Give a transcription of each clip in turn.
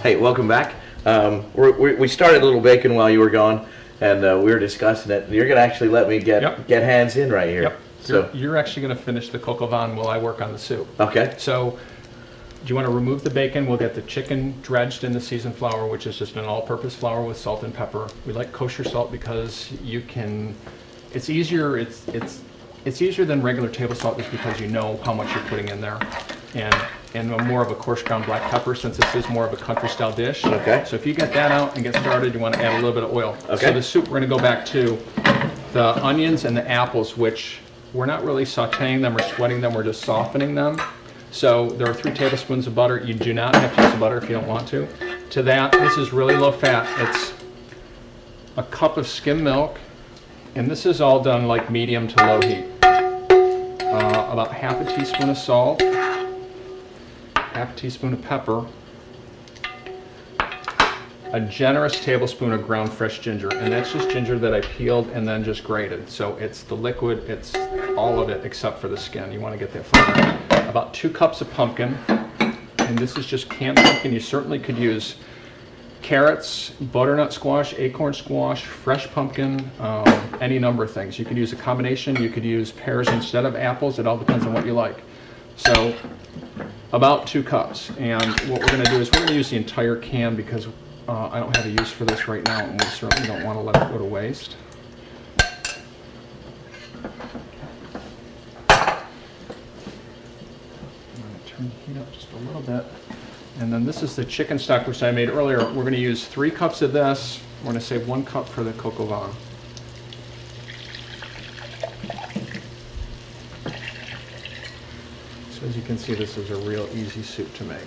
Hey, welcome back. We started a little bacon while you were gone, and we were discussing it. You're going to actually let me get hands in right here. Yep. So you're actually going to finish the coq au vin while I work on the soup. Okay. So do you want to remove the bacon? We'll get the chicken dredged in the seasoned flour, which is just an all-purpose flour with salt and pepper. We like kosher salt because you can. It's easier. It's easier than regular table salt just because you know how much you're putting in there, and more of a coarse ground black pepper since this is more of a country style dish. Okay. So if you get that out and get started, you want to add a little bit of oil. Okay. So the soup, we're going to go back to the onions and the apples, which we're not really sauteing them or sweating them, we're just softening them. So there are 3 tablespoons of butter. You do not have to use the butter if you don't want to. To that, this is really low fat. It's a cup of skim milk, and this is all done like medium to low heat. About half a teaspoon of salt, half a teaspoon of pepper, a generous tablespoon of ground fresh ginger, and that's just ginger that I peeled and then just grated. So it's the liquid, it's all of it except for the skin. You want to get that flavor. About 2 cups of pumpkin, and this is just canned pumpkin. You certainly could use carrots, butternut squash, acorn squash, fresh pumpkin, any number of things. You could use a combination. You could use pears instead of apples. It all depends on what you like. So about 2 cups. And what we're going to do is we're going to use the entire can because I don't have a use for this right now, and we certainly don't want to let it go to waste. I'm going to turn the heat up just a little bit. And then this is the chicken stock which I made earlier. We're going to use 3 cups of this. We're going to save 1 cup for the coq au vin. So as you can see, this is a real easy soup to make.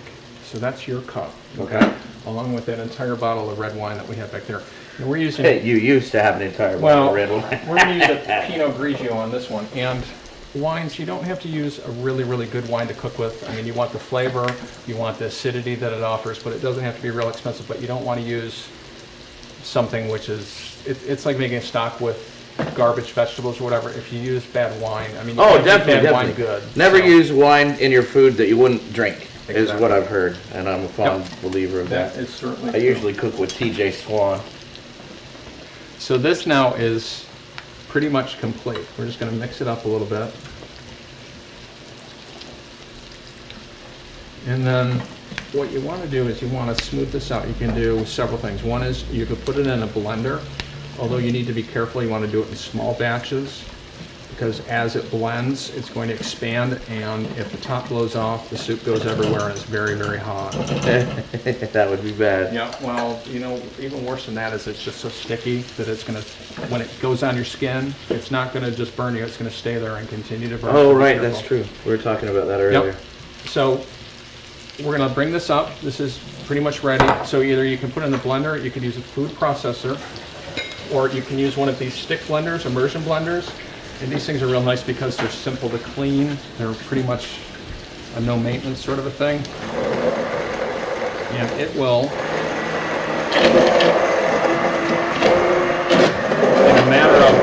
So that's your cup, Okay. Along with that entire bottle of red wine that we have back there. And we're using. Hey, you used to have an entire bottle of red wine. We're going to use a Pinot Grigio on this one. And wines, you don't have to use a really, really good wine to cook with. I mean, you want the flavor, you want the acidity that it offers, but it doesn't have to be real expensive. But you don't want to use something which is, it's like making a stock with garbage vegetables or whatever. If you use bad wine, I mean, you can't make bad wine good. Never use wine in your food that you wouldn't drink, is Exactly. what I've heard, and I'm a fond believer of that. That is certainly I usually cook with TJ Swan. So this now is pretty much complete. We're just going to mix it up a little bit. And then what you want to do is you want to smooth this out. You can do several things. One is you could put it in a blender, although you need to be careful. You want to do it in small batches because as it blends, it's going to expand, and if the top blows off, the soup goes everywhere and it's very, very hot. That would be bad. Yeah, well, you know, even worse than that is it's just so sticky that it's going to, when it goes on your skin, it's not going to just burn you, it's going to stay there and continue to burn. Oh, right, that's true. We were talking about that earlier. Yep. So we're going to bring this up. This is pretty much ready. So either you can put it in the blender, you could use a food processor, or you can use one of these stick blenders, immersion blenders. And these things are real nice because they're simple to clean. They're pretty much a no maintenance sort of a thing. And it will, in a matter of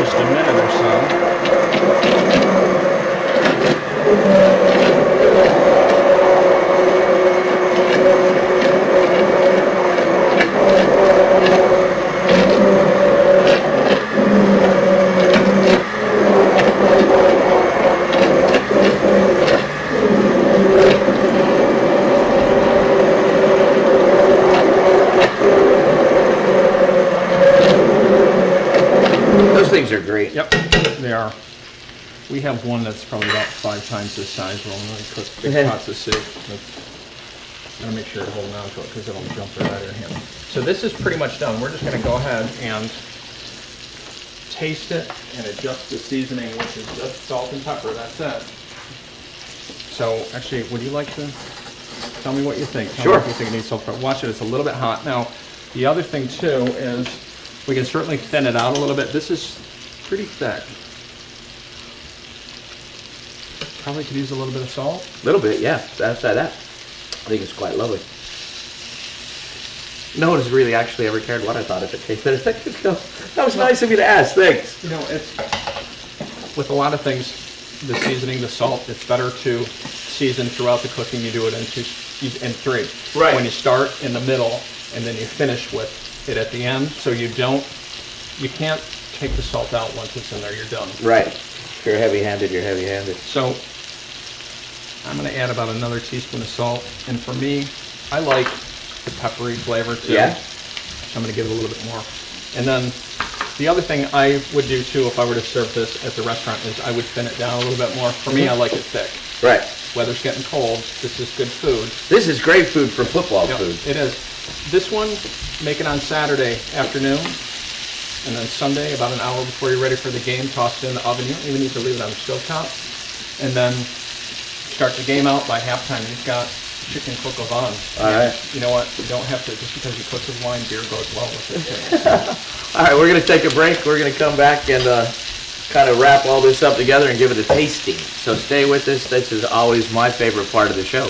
just a minute or so, Things are great. Yep, they are. We have one that's probably about 5 times this size. We'll really cook big pots of soup. I'm gonna make sure to hold on to it because it'll jump right out of your hand. So this is pretty much done. We're just gonna go ahead and taste it and adjust the seasoning, which is just salt and pepper. That's it. So actually, would you like to tell me what you think? Tell Sure. me if you think it needs salt and pepper. Watch it. It's a little bit hot. Now, the other thing too is we can certainly thin it out a little bit. This is pretty thick. Probably could use a little bit of salt. A little bit, yeah. That's that. I think it's quite lovely. No one has really actually ever cared what I thought if it tasted. That was nice of you to ask. Thanks. You know, it's with a lot of things. the seasoning, the salt. It's better to season throughout the cooking. You do it in 3. Right. When you start in the middle and then you finish with it at the end, so you can't take the salt out once it's in there. You're done. Right. If you're heavy-handed, you're heavy-handed. So I'm going to add about another teaspoon of salt, and for me, I like the peppery flavor too. Yeah. So I'm going to give it a little bit more. And then the other thing I would do too if I were to serve this at the restaurant is I would thin it down a little bit more. For me, I like it thick. Right. Weather's getting cold. This is good food. This is great food for football food. It is. This one, make it on Saturday afternoon, and then Sunday, about an hour before you're ready for the game, toss it in the oven. You don't even need to leave it on the stovetop. And then start the game out by halftime. You've got chicken coq au vin. All right. You know what? You don't have to, just because you cook with wine, beer goes well with it too. So. All right, we're going to take a break. We're going to come back and kind of wrap all this up together and give it a tasting. So stay with us. This is always my favorite part of the show.